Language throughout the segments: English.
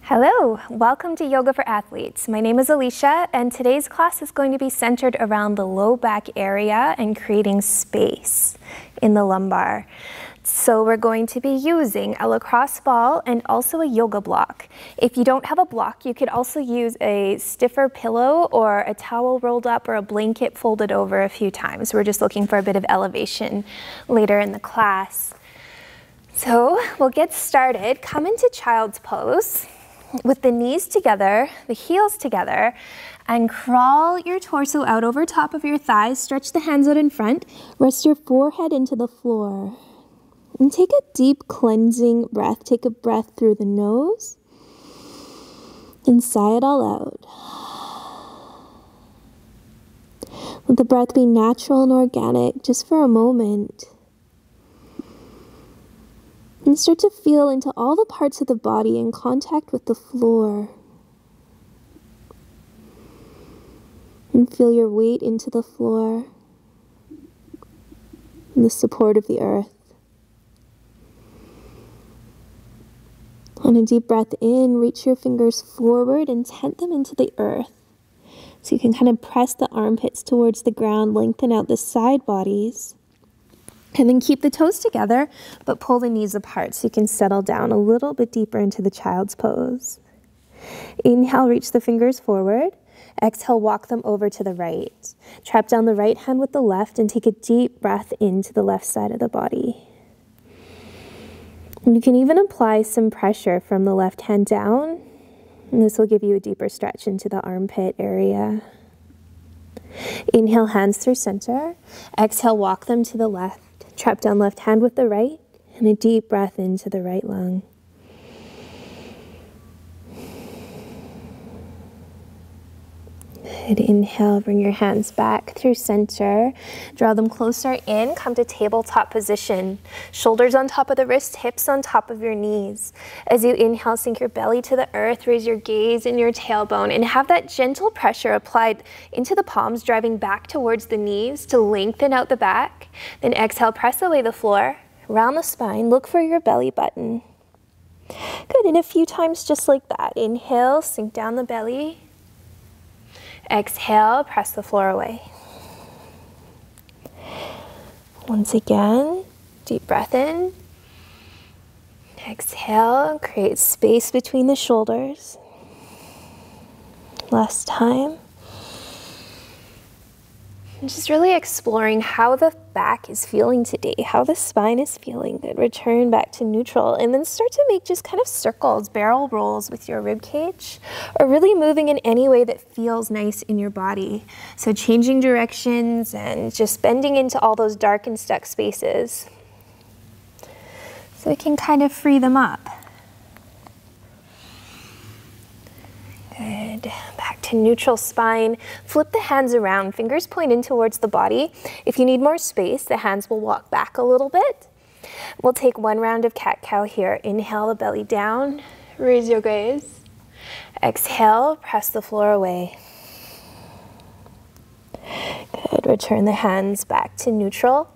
Hello, welcome to Yoga for Athletes. My name is Alicia, and today's class is going to be centered around the low back area and creating space in the lumbar. So we're going to be using a lacrosse ball and also a yoga block. If you don't have a block, you could also use a stiffer pillow or a towel rolled up or a blanket folded over a few times. We're just looking for a bit of elevation later in the class. So we'll get started. Come into child's pose with the knees together, the heels together, and crawl your torso out over top of your thighs. Stretch the hands out in front. Rest your forehead into the floor. And take a deep cleansing breath. Take a breath through the nose and sigh it all out. Let the breath be natural and organic just for a moment. And start to feel into all the parts of the body in contact with the floor. And feel your weight into the floor and the support of the earth. On a deep breath in, reach your fingers forward and tent them into the earth. So you can kind of press the armpits towards the ground, lengthen out the side bodies. And then keep the toes together, but pull the knees apart so you can settle down a little bit deeper into the child's pose. Inhale, reach the fingers forward. Exhale, walk them over to the right. Trap down the right hand with the left and take a deep breath into the left side of the body. And you can even apply some pressure from the left hand down, and this will give you a deeper stretch into the armpit area. Inhale, hands through center. Exhale, walk them to the left. Trap down left hand with the right, and a deep breath into the right lung. Good. Inhale, bring your hands back through center. Draw them closer in. Come to tabletop position. Shoulders on top of the wrists, hips on top of your knees. As you inhale, sink your belly to the earth, raise your gaze and your tailbone, and have that gentle pressure applied into the palms, driving back towards the knees to lengthen out the back. Then exhale, press away the floor, round the spine, look for your belly button. Good, and a few times just like that. Inhale, sink down the belly. Exhale, press the floor away. Once again, deep breath in. Exhale, create space between the shoulders. Last time. And just really exploring how the back is feeling today, how the spine is feeling. Good. Return back to neutral, and then start to make just kind of circles, barrel rolls with your rib cage, or really moving in any way that feels nice in your body. So changing directions and just bending into all those dark and stuck spaces. So we can kind of free them up. Good. Back to neutral spine. Flip the hands around. Fingers point in towards the body. If you need more space, the hands will walk back a little bit. We'll take one round of cat-cow here. Inhale, the belly down. Raise your gaze. Exhale, press the floor away. Good. Return the hands back to neutral.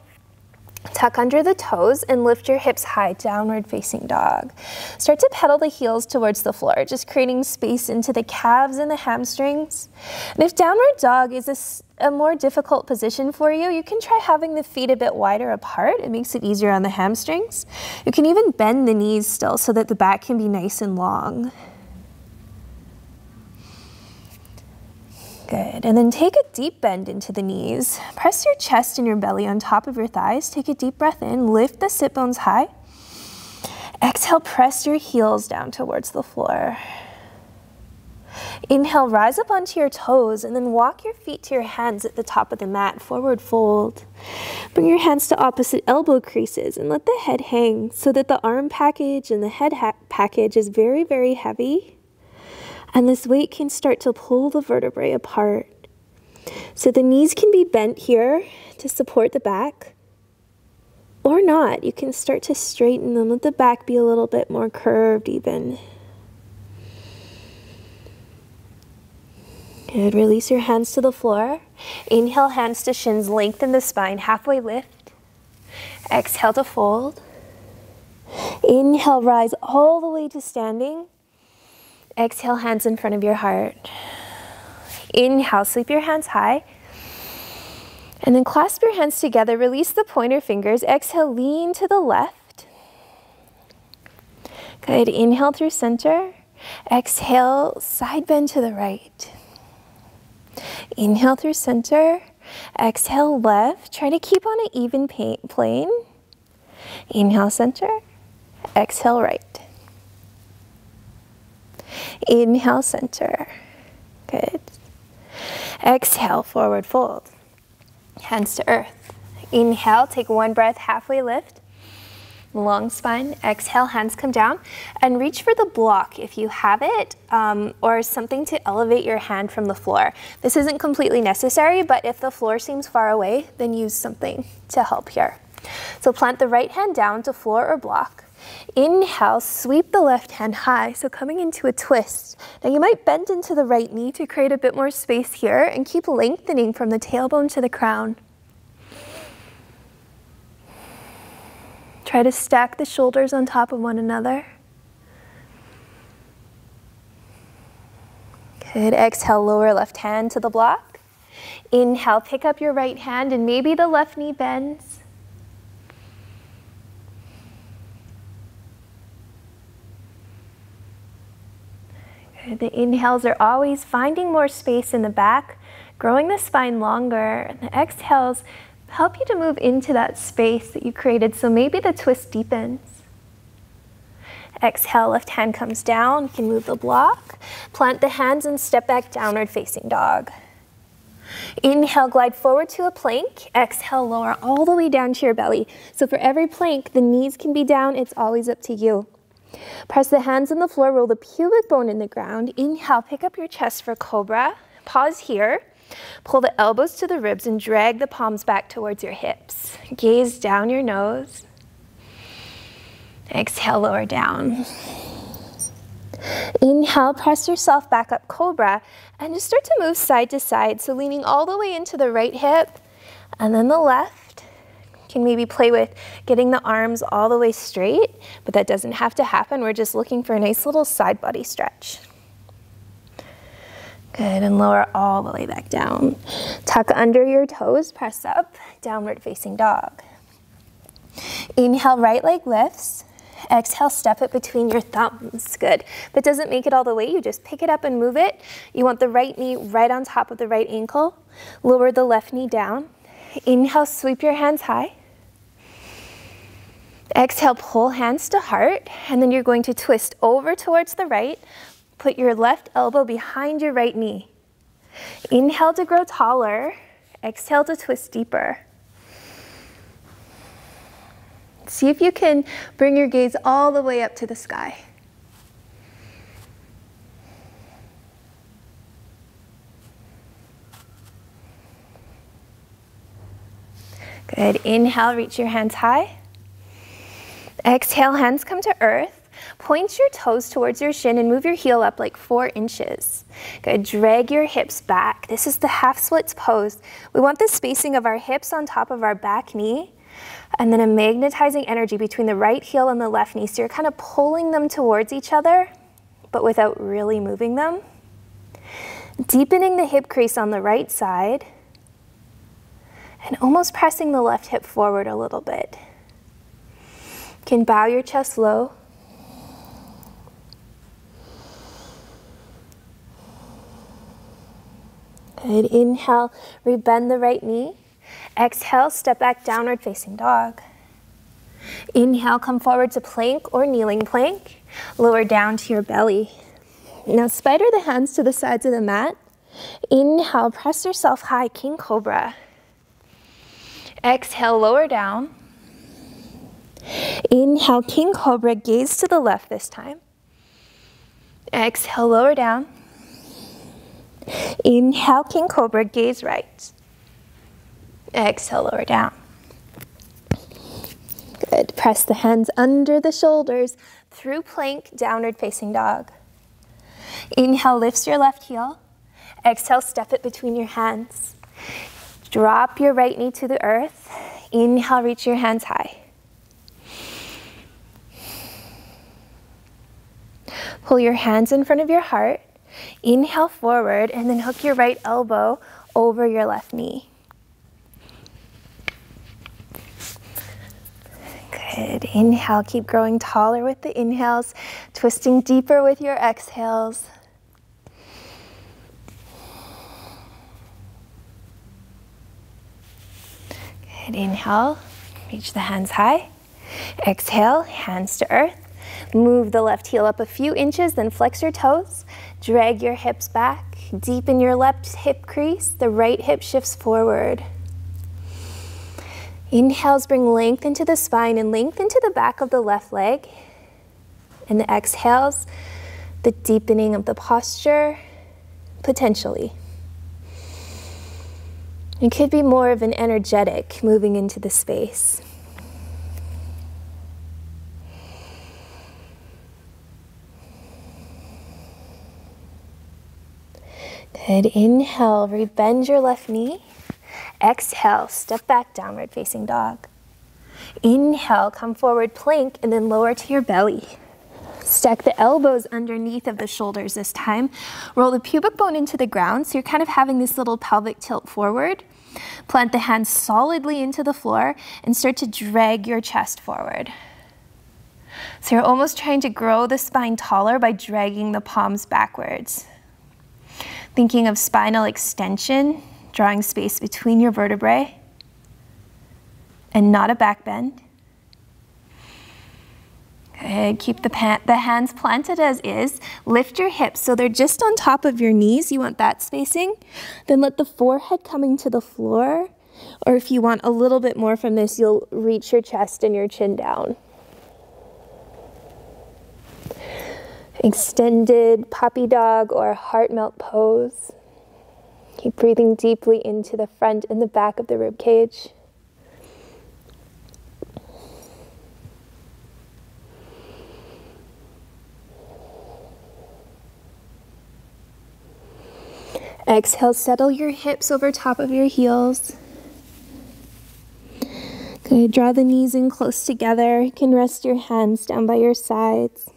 Tuck under the toes and lift your hips high, downward facing dog. Start to pedal the heels towards the floor, just creating space into the calves and the hamstrings. And if downward dog is a more difficult position for you, you can try having the feet a bit wider apart. It makes it easier on the hamstrings. You can even bend the knees still so that the back can be nice and long. Good, and then take a deep bend into the knees. Press your chest and your belly on top of your thighs. Take a deep breath in, lift the sit bones high. Exhale, press your heels down towards the floor. Inhale, rise up onto your toes, and then walk your feet to your hands at the top of the mat, forward fold. Bring your hands to opposite elbow creases and let the head hang so that the arm package and the head package is very, very heavy. And this weight can start to pull the vertebrae apart. So the knees can be bent here to support the back, or not. You can start to straighten them, let the back be a little bit more curved even. Good, release your hands to the floor. Inhale, hands to shins, lengthen the spine, halfway lift. Exhale to fold. Inhale, rise all the way to standing. Exhale, hands in front of your heart. Inhale, sweep your hands high. And then clasp your hands together, release the pointer fingers. Exhale, lean to the left. Good, inhale through center. Exhale, side bend to the right. Inhale through center. Exhale, left. Try to keep on an even plane. Inhale, center. Exhale, right. Inhale, center. Good. Exhale, forward fold. Hands to earth. Inhale, take one breath, halfway lift. Long spine. Exhale, hands come down. And reach for the block if you have it, or something to elevate your hand from the floor. This isn't completely necessary, but if the floor seems far away, then use something to help here. So plant the right hand down to floor or block. Inhale, sweep the left hand high, so coming into a twist. Now you might bend into the right knee to create a bit more space here and keep lengthening from the tailbone to the crown. Try to stack the shoulders on top of one another. Good, exhale, lower left hand to the block. Inhale, pick up your right hand and maybe the left knee bends. The inhales are always finding more space in the back, growing the spine longer, and the exhales help you to move into that space that you created, so maybe the twist deepens. Exhale, left hand comes down, you can move the block, plant the hands and step back, downward facing dog. Inhale, glide forward to a plank. Exhale, lower all the way down to your belly. So for every plank, the knees can be down, it's always up to you. Press the hands on the floor, roll the pubic bone in the ground. Inhale, pick up your chest for cobra. Pause here. Pull the elbows to the ribs and drag the palms back towards your hips. Gaze down your nose. Exhale, lower down. Inhale, press yourself back up, cobra, and just start to move side to side. So leaning all the way into the right hip and then the left. Can maybe play with getting the arms all the way straight, but that doesn't have to happen. We're just looking for a nice little side body stretch. Good, and lower all the way back down. Tuck under your toes, press up, downward facing dog. Inhale, right leg lifts. Exhale, step it between your thumbs. Good. If it doesn't make it all the way, you just pick it up and move it. You want the right knee right on top of the right ankle. Lower the left knee down. Inhale, sweep your hands high. Exhale, pull hands to heart, and then you're going to twist over towards the right. Put your left elbow behind your right knee. Inhale to grow taller. Exhale to twist deeper. See if you can bring your gaze all the way up to the sky. Good. Inhale, reach your hands high. Exhale, hands come to earth. Point your toes towards your shin and move your heel up like 4 inches. Good. Drag your hips back. This is the half splits pose. We want the spacing of our hips on top of our back knee, and then a magnetizing energy between the right heel and the left knee. So you're kind of pulling them towards each other, but without really moving them. Deepening the hip crease on the right side, and almost pressing the left hip forward a little bit. You can bow your chest low. Good. Inhale, rebend the right knee. Exhale, step back, downward facing dog. Inhale, come forward to plank or kneeling plank. Lower down to your belly. Now spider the hands to the sides of the mat. Inhale, press yourself high, king cobra. Exhale, lower down. Inhale, king cobra, gaze to the left this time. Exhale, lower down. Inhale, king cobra, gaze right. Exhale, lower down. Good. Press the hands under the shoulders through plank, downward facing dog. Inhale, lifts your left heel. Exhale, step it between your hands. Drop your right knee to the earth. Inhale, reach your hands high. Pull your hands in front of your heart. Inhale forward and then hook your right elbow over your left knee. Good. Inhale, keep growing taller with the inhales, twisting deeper with your exhales. Good. Inhale, reach the hands high. Exhale, hands to earth. Move the left heel up a few inches, then flex your toes. Drag your hips back. Deepen your left hip crease. The right hip shifts forward. Inhales bring length into the spine and length into the back of the left leg. And the exhales, the deepening of the posture, potentially. It could be more of an energetic moving into the space. Good. Inhale, rebend your left knee. Exhale, step back, downward facing dog. Inhale, come forward, plank, and then lower to your belly. Stack the elbows underneath of the shoulders this time. Roll the pubic bone into the ground, so you're kind of having this little pelvic tilt forward. Plant the hands solidly into the floor and start to drag your chest forward. So you're almost trying to grow the spine taller by dragging the palms backwards. Thinking of spinal extension, drawing space between your vertebrae, and not a back bend. Good. Keep the hands planted as is. Lift your hips so they're just on top of your knees. You want that spacing. Then let the forehead coming to the floor, or if you want a little bit more from this, you'll reach your chest and your chin down. Extended puppy dog or heart melt pose. Keep breathing deeply into the front and the back of the rib cage. Exhale, settle your hips over top of your heels. Good. Draw the knees in close together. You can rest your hands down by your sides.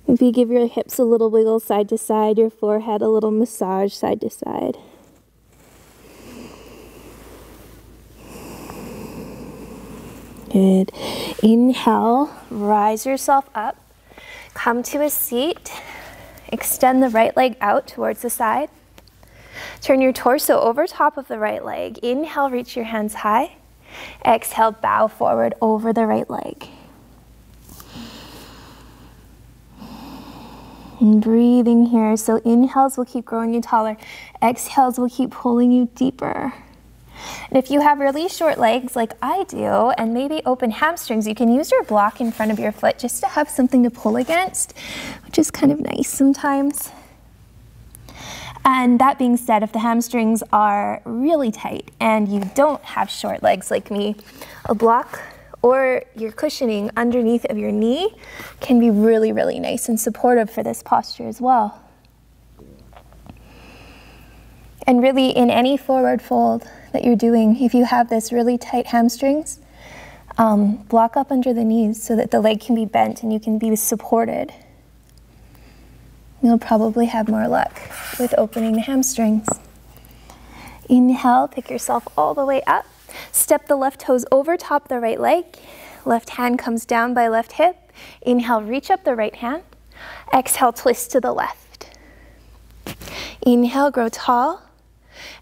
Maybe give your hips a little wiggle side to side, your forehead a little massage side to side. Good. Inhale, rise yourself up. Come to a seat. Extend the right leg out towards the side. Turn your torso over top of the right leg. Inhale, reach your hands high. Exhale, bow forward over the right leg. And breathing here. So inhales will keep growing you taller. Exhales will keep pulling you deeper. And if you have really short legs like I do, and maybe open hamstrings, you can use your block in front of your foot just to have something to pull against, which is kind of nice sometimes. And that being said, if the hamstrings are really tight and you don't have short legs like me, a block or your cushioning underneath of your knee can be really, really nice and supportive for this posture as well. And really, in any forward fold that you're doing, if you have this really tight hamstrings, block up under the knees so that the leg can be bent and you can be supported. You'll probably have more luck with opening the hamstrings. Inhale, pick yourself all the way up. Step the left toes over top the right leg. Left hand comes down by left hip. Inhale, reach up the right hand. Exhale, twist to the left. Inhale, grow tall.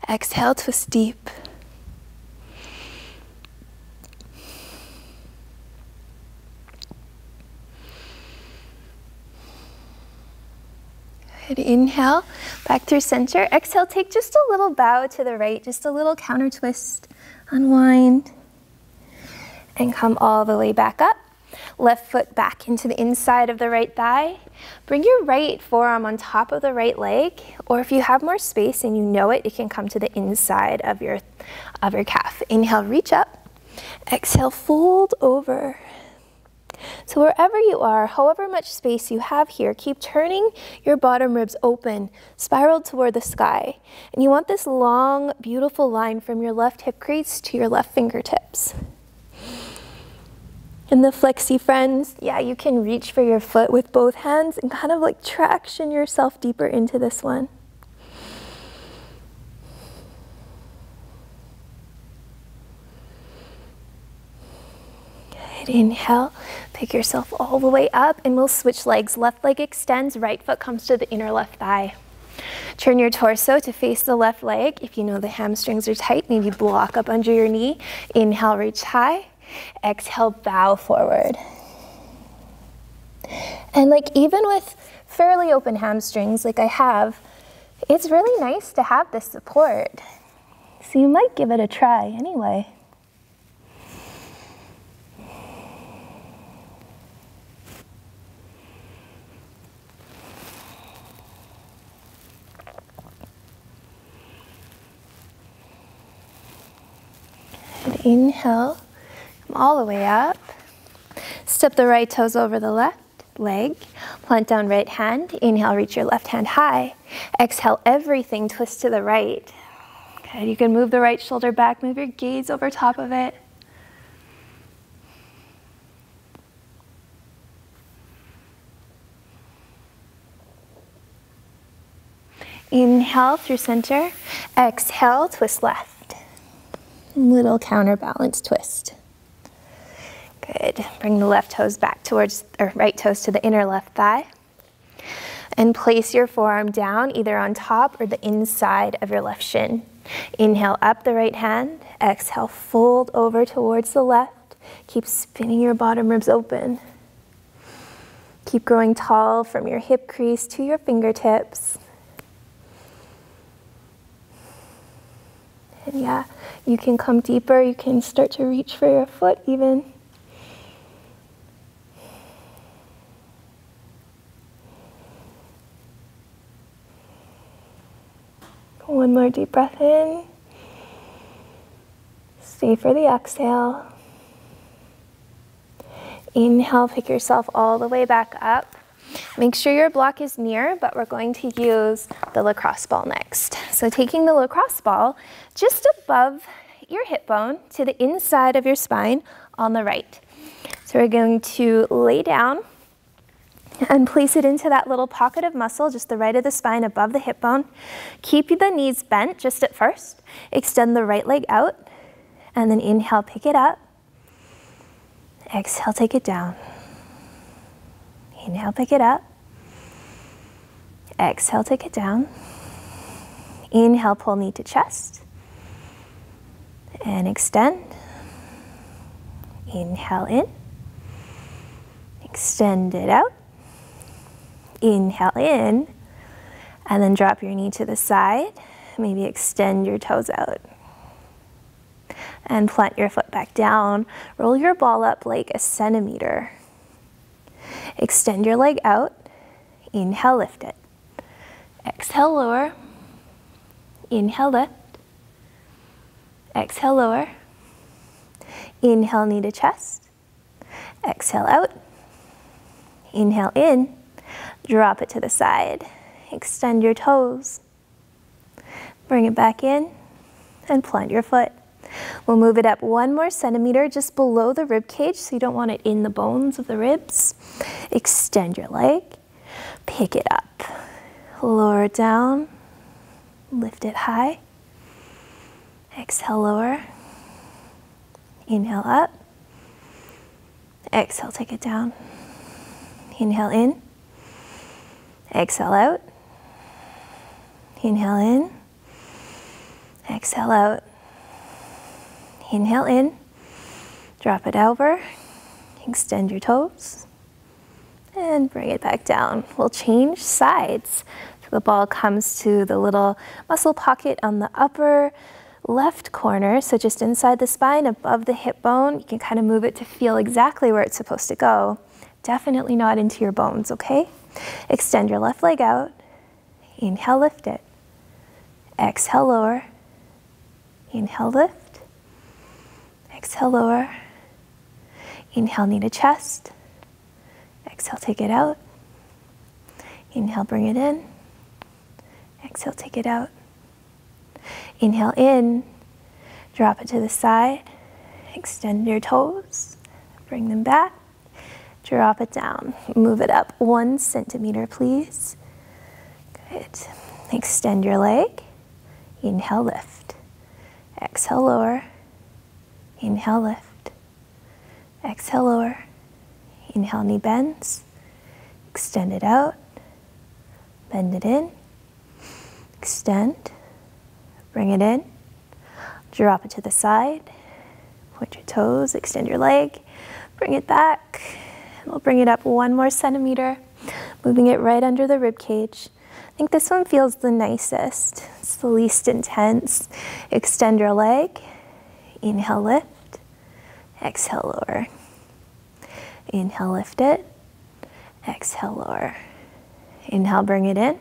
Exhale, twist deep. Good. Inhale, back through center. Exhale, take just a little bow to the right, just a little counter twist. Unwind. And come all the way back up. Left foot back into the inside of the right thigh. Bring your right forearm on top of the right leg, or if you have more space and you know it, it can come to the inside of your calf. Inhale, reach up. Exhale, fold over. So wherever you are, however much space you have here, keep turning your bottom ribs open, spiral toward the sky. And you want this long, beautiful line from your left hip crease to your left fingertips. And the flexi friends, yeah, you can reach for your foot with both hands and kind of like traction yourself deeper into this one. Good, inhale, pick yourself all the way up and we'll switch legs. Left leg extends, right foot comes to the inner left thigh. Turn your torso to face the left leg. If you know the hamstrings are tight, maybe block up under your knee. Inhale, reach high. Exhale, bow forward. And like even with fairly open hamstrings like I have, it's really nice to have this support. So you might give it a try anyway. And inhale, come all the way up. Step the right toes over the left leg. Plant down right hand. Inhale, reach your left hand high. Exhale, everything twist to the right. Good, you can move the right shoulder back, move your gaze over top of it. Inhale through center. Exhale, twist left. Little counterbalance twist. Good. Bring the left toes back towards, or right toes to the inner left thigh. And place your forearm down either on top or the inside of your left shin. Inhale up the right hand. Exhale, fold over towards the left. Keep spinning your bottom ribs open. Keep growing tall from your hip crease to your fingertips. And yeah, you can come deeper. You can start to reach for your foot even. One more deep breath in. Stay for the exhale. Inhale, pick yourself all the way back up. Make sure your block is near, but we're going to use the lacrosse ball next. So taking the lacrosse ball just above your hip bone to the inside of your spine on the right. So we're going to lay down and place it into that little pocket of muscle, just the right of the spine above the hip bone. Keep the knees bent just at first. Extend the right leg out, and then inhale, pick it up. Exhale, take it down. Inhale, pick it up. Exhale, take it down. Inhale, pull knee to chest. And extend. Inhale in. Extend it out. Inhale in, and then drop your knee to the side. Maybe extend your toes out. And plant your foot back down. Roll your ball up like a centimeter. Extend your leg out. Inhale, lift it. Exhale, lower. Inhale, lift. Exhale, lower. Inhale, knee to chest. Exhale, out. Inhale in. Drop it to the side. Extend your toes. Bring it back in and plant your foot. We'll move it up 1 more centimeter just below the rib cage, so you don't want it in the bones of the ribs. Extend your leg. Pick it up. Lower it down. Lift it high. Exhale, lower. Inhale up. Exhale, take it down. Inhale in. Exhale out. Inhale in. Exhale out. Inhale in. Drop it over. Extend your toes. And bring it back down. We'll change sides. So the ball comes to the little muscle pocket on the upper left corner. So just inside the spine, above the hip bone. You can kind of move it to feel exactly where it's supposed to go. Definitely not into your bones, okay? Extend your left leg out. Inhale, lift it. Exhale, lower. Inhale, lift. Exhale, lower. Inhale, knee to chest. Exhale, take it out. Inhale, bring it in. Exhale, take it out. Inhale in. Drop it to the side. Extend your toes. Bring them back. Drop it down. Move it up 1 centimeter, please. Good. Extend your leg. Inhale, lift. Exhale, lower. Inhale, lift. Exhale, lower. Inhale, knee bends. Extend it out. Bend it in. Extend. Bring it in. Drop it to the side. Point your toes. Extend your leg. Bring it back. We'll bring it up 1 more centimeter, moving it right under the rib cage. I think this one feels the nicest. It's the least intense. Extend your leg. Inhale, lift. Exhale, lower. Inhale, lift it. Exhale, lower. Inhale, bring it in.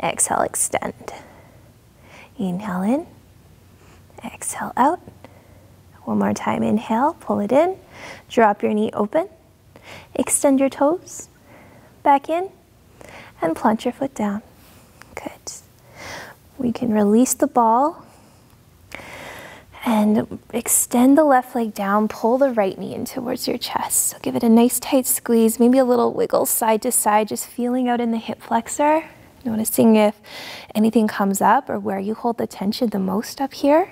Exhale, extend. Inhale in. Exhale out. One more time, inhale, pull it in. Drop your knee open. Extend your toes. Back in. And plant your foot down. Good. We can release the ball. And extend the left leg down, pull the right knee in towards your chest. So give it a nice tight squeeze, maybe a little wiggle side to side, just feeling out in the hip flexor. Noticing if anything comes up or where you hold the tension the most up here.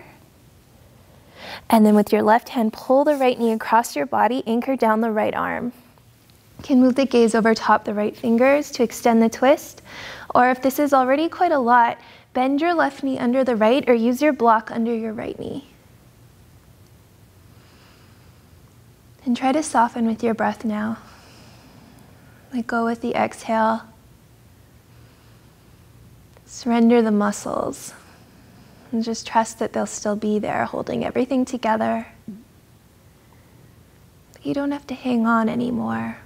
And then with your left hand, pull the right knee across your body, anchor down the right arm. You can move the gaze over top the right fingers to extend the twist. Or if this is already quite a lot, bend your left knee under the right or use your block under your right knee. And try to soften with your breath now. Let go with the exhale. Surrender the muscles. And just trust that they'll still be there, holding everything together. But you don't have to hang on anymore.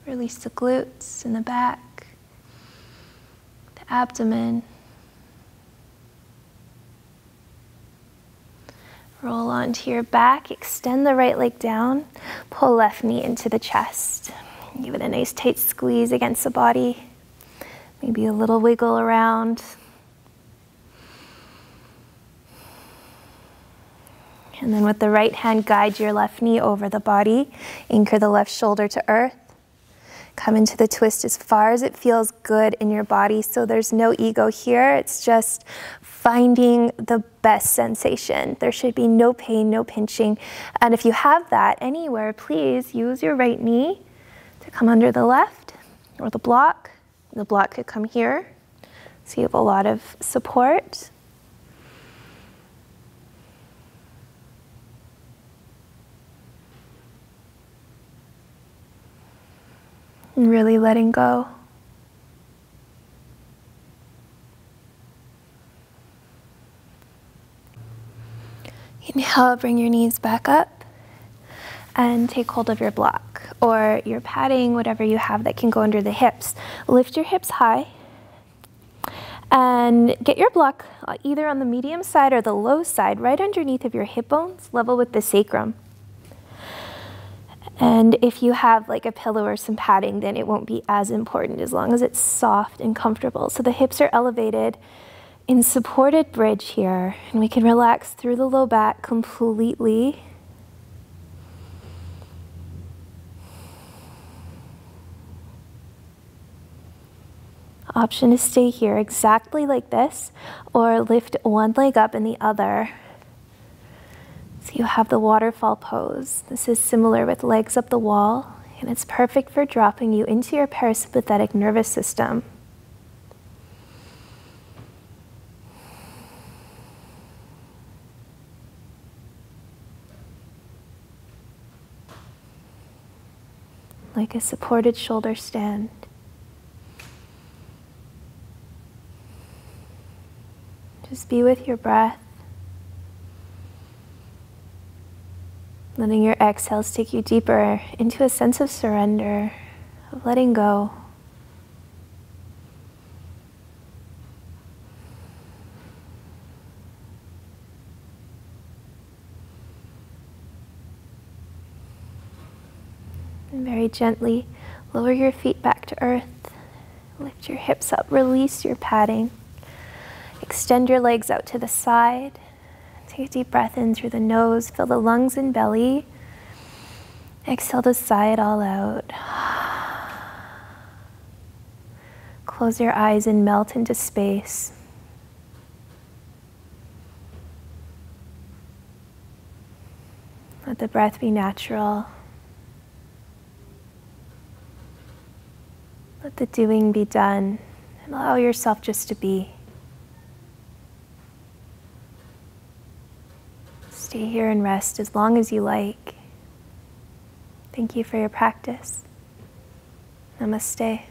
Release the glutes and the back, the abdomen. Roll onto your back, extend the right leg down, pull left knee into the chest. Give it a nice tight squeeze against the body. Maybe a little wiggle around. And then with the right hand, guide your left knee over the body. Anchor the left shoulder to earth. Come into the twist as far as it feels good in your body. So there's no ego here. It's just finding the best sensation. There should be no pain, no pinching. And if you have that anywhere, please use your right knee to come under the left or the block. The block could come here. So you have a lot of support. And really letting go. Inhale, bring your knees back up and take hold of your block or your padding, whatever you have that can go under the hips. Lift your hips high and get your block either on the medium side or the low side, right underneath of your hip bones, level with the sacrum. And if you have like a pillow or some padding, then it won't be as important as long as it's soft and comfortable. So the hips are elevated in supported bridge here, and we can relax through the low back completely. Option to stay here exactly like this, or lift one leg up and the other. So you have the waterfall pose. This is similar with legs up the wall, and it's perfect for dropping you into your parasympathetic nervous system. Like a supported shoulder stand. Just be with your breath. Letting your exhales take you deeper into a sense of surrender, of letting go. And very gently lower your feet back to earth. Lift your hips up, release your padding. Extend your legs out to the side. Take a deep breath in through the nose, fill the lungs and belly. Exhale to sigh it all out. Close your eyes and melt into space. Let the breath be natural. Let the doing be done, and allow yourself just to be. Stay here and rest as long as you like. Thank you for your practice. Namaste.